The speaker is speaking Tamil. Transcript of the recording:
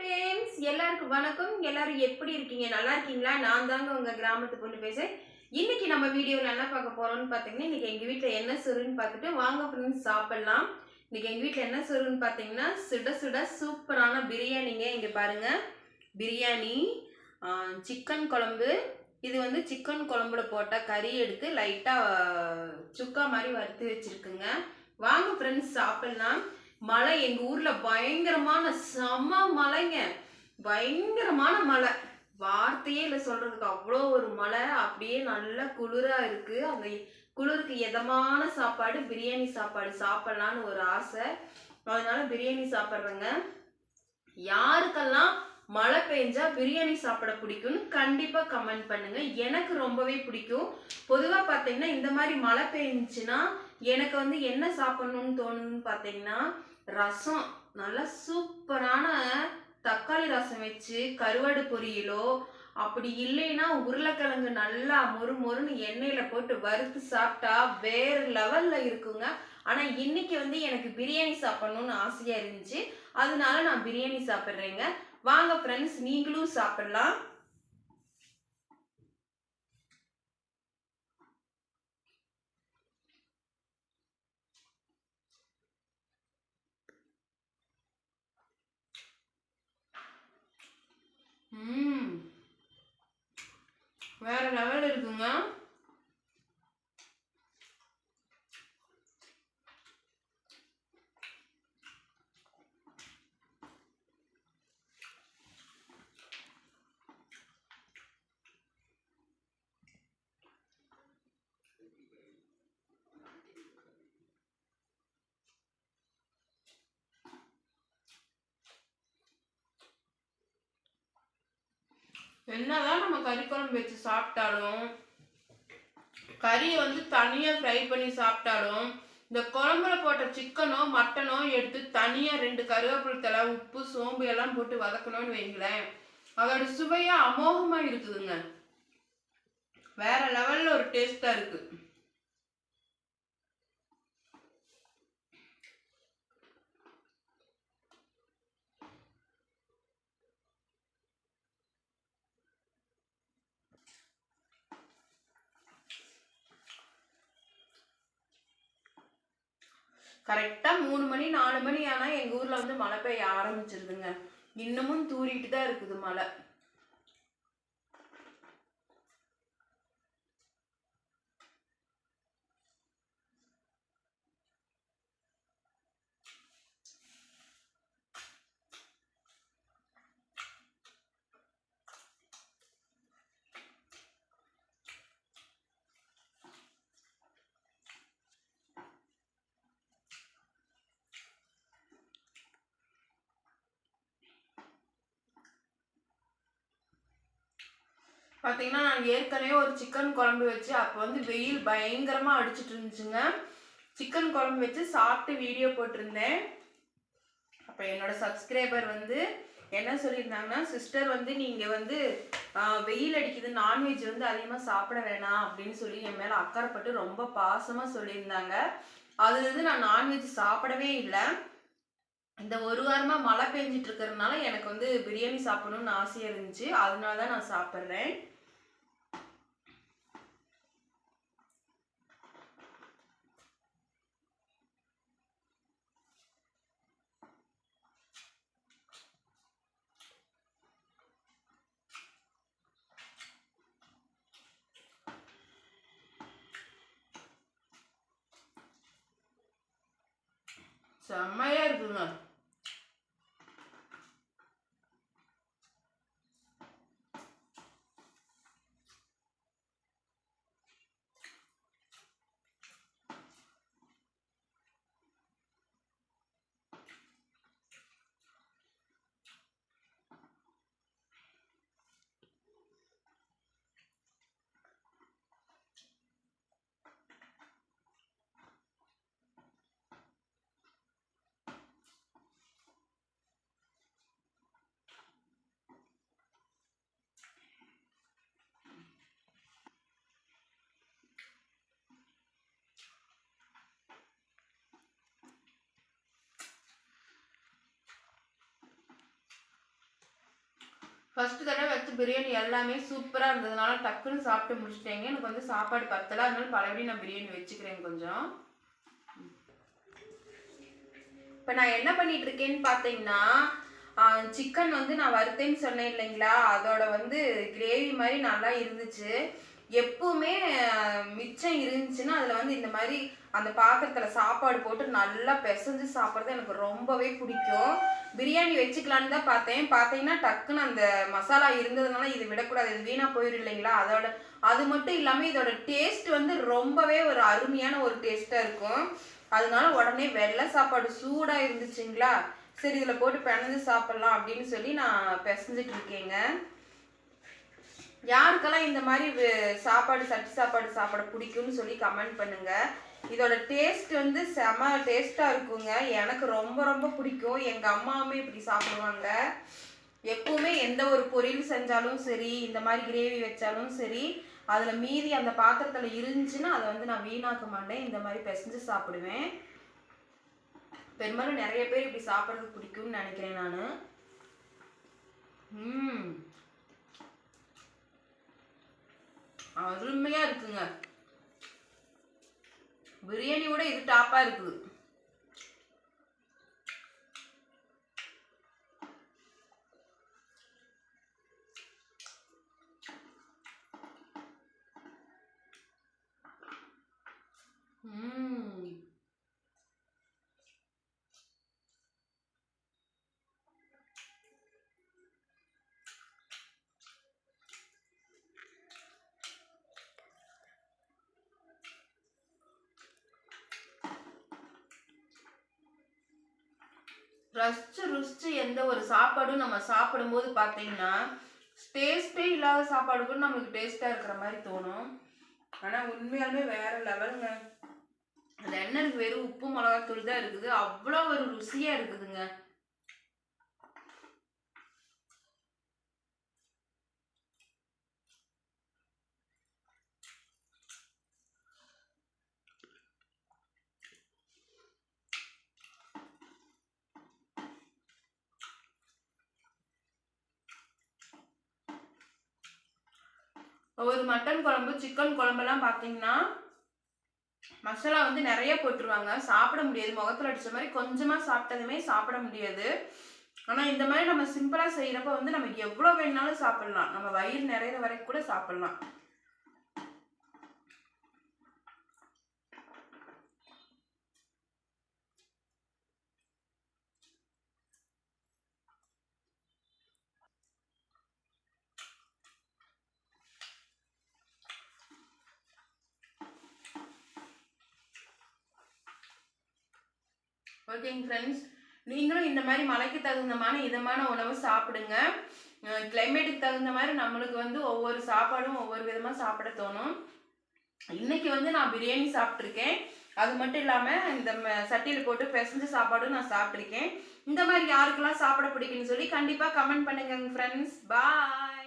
ஃப்ரெண்ட்ஸ், எல்லாருக்கும் வணக்கம். எல்லாரும் எப்படி இருக்கீங்க? நல்லா இருக்கீங்களா? நான் தாங்க உங்க கிராமத்து பொண்ணு பேசுறேன். இன்னைக்கு நம்ம வீடியோல என்ன பார்க்க போறோம்னு பார்த்தீங்கன்னா, இன்னைக்கு எங்க வீட்ல என்ன சோறுன்னு பார்த்துட்டு வாங்க ஃப்ரெண்ட்ஸ் சாப்பிடலாம். இன்னைக்கு எங்க வீட்ல என்ன சோறுன்னு பார்த்தீங்கன்னா, சுட சுட சூப்பரான பிரியாணிங்க. இங்க பாருங்க, பிரியாணி, சிக்கன் குழம்பு. இது வந்து சிக்கன் குழம்புல போட்ட கறி எடுத்து லைட்டா சுக்கா மாதிரி வறுத்து வச்சிருக்குங்க. வாங்க ஃப்ரெண்ட்ஸ் சாப்பிடலாம். மழை எங்க ஊர்ல பயங்கரமான செம மழைங்க. பயங்கரமான மழை, வார்த்தையே இல்லை சொல்றதுக்கு. அவ்வளோ ஒரு மழை, அப்படியே நல்ல குளிரா இருக்கு. அந்த குளிருக்கு எதமான சாப்பாடு, பிரியாணி சாப்பாடு சாப்பிடலான்னு ஒரு ஆசை. அதனால பிரியாணி சாப்பிட்றேங்க. யாருக்கெல்லாம் மழை பெஞ்சா பிரியாணி சாப்பிட பிடிக்கும்னு கண்டிப்பா கமெண்ட் பண்ணுங்க. எனக்கு ரொம்பவே பிடிக்கும். பொதுவா பார்த்தீங்கன்னா இந்த மாதிரி மழை பெஞ்சுன்னா எனக்கு வந்து என்ன சாப்பிடணும்னு தோணுன்னு பார்த்தீங்கன்னா, ரசம், நல்லா சூப்பரான தக்காளி ரசம் வச்சு கருவாடு பொரியலோ, அப்படி இல்லைன்னா உருளைக்கிழங்கு நல்லா மொறு மொறுன்னு எண்ணெயில போட்டு வறுத்து சாப்பிட்டா வேற லெவல்ல இருக்குங்க. ஆனா இன்னைக்கு வந்து எனக்கு பிரியாணி சாப்பிடணும்னு ஆசையா இருந்துச்சு. அதனால நான் பிரியாணி சாப்பிட்றேங்க. வாங்க ஃப்ரெண்ட்ஸ், நீங்களும் சாப்பிடலாம். வேற லெவல் இருக்குங்க. என்னதான் நம்ம கறி குழம்பு வச்சு சாப்பிட்டாலும், கறியை வந்து தனியாக ஃப்ரை பண்ணி சாப்பிட்டாலும், இந்த குழம்புல போட்ட சிக்கனோ மட்டனோ எடுத்து தனியாக 2 கருவேப்பிலை தழை, உப்பு, சோம்பு எல்லாம் போட்டு வதக்கணும்னு வைங்களேன், அதோட சுவையா அமோகமா இருக்குதுங்க. வேற லெவல்ல ஒரு டேஸ்டா இருக்கு. கரெக்டா 3 மணி 4 மணி ஆனா எங்க ஊர்ல வந்து மழை பெய்ய ஆரம்பிச்சிருதுங்க. இன்னமும் தூரிட்டு தான் இருக்குது மழை. பார்த்தீங்கன்னா, நான் ஏற்கனவே ஒரு சிக்கன் குழம்பு வச்சு அப்போ வந்து வெயில் பயங்கரமாக அடிச்சிட்டு இருந்துச்சுங்க. சிக்கன் குழம்பு வச்சு சாப்பிட்டு வீடியோ போட்டிருந்தேன். அப்போ என்னோட சப்ஸ்கிரைபர் வந்து என்ன சொல்லியிருந்தாங்கன்னா, சிஸ்டர் வந்து நீங்கள் வந்து வெயில் அடிக்குது, நான்வெஜ் வந்து அதிகமாக சாப்பிட வேணாம் அப்படின்னு சொல்லி என் மேலே அக்கறைப்பட்டு ரொம்ப பாசமாக சொல்லியிருந்தாங்க. அதுலேருந்து நான் நான்வெஜ் சாப்பிடவே இல்லை. இந்த ஒரு வாரமாக மழை பெஞ்சிட்டு இருக்கிறதுனால எனக்கு வந்து பிரியாணி சாப்பிடணும்னு ஆசையாக இருந்துச்சு. அதனால தான் நான் சாப்பிட்றேன். செம்மையா இருக்குங்க. ஃபர்ஸ்ட் தடவை வச்ச பிரியாணி எல்லாமே சூப்பராக இருந்ததுனால டக்குன்னு சாப்பிட்டு முடிச்சிட்டேங்க. எனக்கு வந்து சாப்பாடு பத்தலை, அதனால பழையபடி நான் பிரியாணி வச்சுக்கிறேன் கொஞ்சம். இப்போ நான் என்ன பண்ணிட்டு இருக்கேன்னு பார்த்தீங்கன்னா, சிக்கன் வந்து நான் வறுத்தேன்னு சொன்னேன் இல்லைங்களா, அதோட வந்து கிரேவி மாதிரி நல்லா இருந்துச்சு. எப்பவுமே மிச்சம் இருந்துச்சுன்னா அதில் வந்து இந்த மாதிரி அந்த பாத்திரத்தில் சாப்பாடு போட்டு நல்லா பிசைஞ்சு சாப்பிட்றது எனக்கு ரொம்பவே பிடிக்கும். பிரியாணி வச்சுக்கலான்னு தான் பார்த்தீங்கன்னா டக்குன்னு அந்த மசாலா இருந்ததுனால இது விடக்கூடாது, இது வீணாக போயிடும் இல்லைங்களா. அது மட்டும் இல்லாமல் இதோட டேஸ்ட் வந்து ரொம்பவே ஒரு அருமையான ஒரு டேஸ்ட்டாக இருக்கும். அதனால உடனே வெள்ளை சாப்பாடு சூடாக இருந்துச்சுங்களா, சரி இதில் போட்டு பிணைஞ்சு சாப்பிட்லாம் அப்படின்னு சொல்லி நான் பிசைஞ்சிட்டு இருக்கேங்க. யாருக்கெல்லாம் இந்த மாதிரி சாப்பாடு சட்டி சாப்பாடு சாப்பிட பிடிக்கும்னு சொல்லி கமெண்ட் பண்ணுங்க. இதோட டேஸ்ட் வந்து செம டேஸ்ட்டாக இருக்குங்க. எனக்கு ரொம்ப ரொம்ப பிடிக்கும். எங்கள் அம்மாவுமே இப்படி சாப்பிடுவாங்க. எப்பவுமே எந்த ஒரு பொரியல் செஞ்சாலும் சரி, இந்த மாதிரி கிரேவி வச்சாலும் சரி, அதில் மீதி அந்த பாத்திரத்தில் இருந்துச்சுன்னா அதை வந்து நான் வீணாக்க மாட்டேன், இந்த மாதிரி பிசைஞ்சு சாப்பிடுவேன். பெரும்பாலும் நிறைய பேர் இப்படி சாப்பிட்றதுக்கு பிடிக்கும்னு நினைக்கிறேன் நான். அருமையா இருக்குங்க. பிரியாணியோட இது டாப்பா இருக்குது. ருசிச்சு எந்த ஒரு சாப்பாடும் நம்ம சாப்பிடும்போது பார்த்தீங்கன்னா டேஸ்டே இல்லாத சாப்பாடு கூட நமக்கு டேஸ்ட்டாக இருக்கிற மாதிரி தோணும். ஆனால் உண்மையாலுமே வேற லெவலுங்க. அது என்ன வெறும் உப்பு மிளகாத்தூள் தான் இருக்குது, அவ்வளோ ஒரு ருசியாக இருக்குதுங்க. ஒரு மட்டன் குழம்பு சிக்கன் குழம்பெல்லாம் பார்த்தீங்கன்னா மசாலா வந்து நிறைய போட்டுருவாங்க, சாப்பிட முடியாது. முகத்தில் அடித்த மாதிரி கொஞ்சமாக சாப்பிட்டதுமே சாப்பிட முடியாது. ஆனால் இந்த மாதிரி நம்ம சிம்பிளாக செய்கிறப்ப வந்து நம்ம எவ்வளோ வேணாலும் சாப்பிட்லாம், நம்ம வயிறு நிறையிற வரைக்கும் கூட சாப்பிட்லாம். ஓகேங்க ஃப்ரெண்ட்ஸ், நீங்களும் இந்த மாதிரி மழைக்கு தகுந்தமான இதமான உணவு சாப்பிடுங்க. கிளைமேட்டுக்கு தகுந்த மாதிரி நம்மளுக்கு வந்து ஒவ்வொரு சாப்பாடும் ஒவ்வொரு விதமாக சாப்பிட தோணும். இன்னைக்கு வந்து நான் பிரியாணி சாப்பிட்ருக்கேன். அது மட்டும் இல்லாமல் இந்த சட்டியில் போட்டு பிசைஞ்ச சாப்பாடும் நான் சாப்பிட்ருக்கேன். இந்த மாதிரி யாருக்கெல்லாம் சாப்பிட பிடிக்குன்னு சொல்லி கண்டிப்பாக கமெண்ட் பண்ணுங்க ஃப்ரெண்ட்ஸ். பாய்.